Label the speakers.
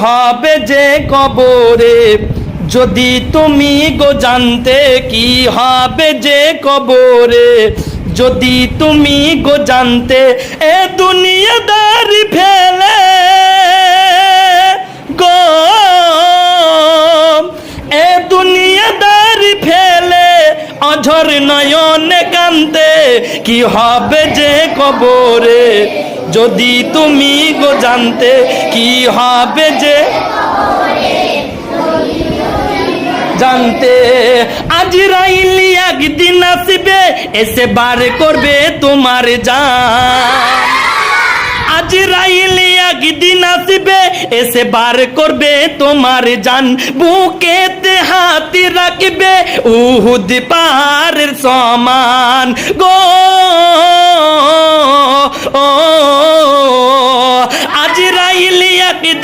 Speaker 1: হবে যে কবরে যদি তুমি গো জানতে, কি হবে যে কবরে যদি তুমি গো জানতে। এ দুনিয়াদারি ফেলে গো, এ দুনিয়াদারি ফেলে অঝর নয়নে কান্দে, কি হবে যে কবরে যদি তুমি গো জানতে, কি হবে যে জানতে। আজরাইল একদিন আসবে এসে বার করবে তোমার জান, আজরাইল একদিন আসবে এসে বার করবে তোমার জান। বুকেতে হাত রাখবে উহুদ পাহাড়ের সমান গো, আজরাইল একদিন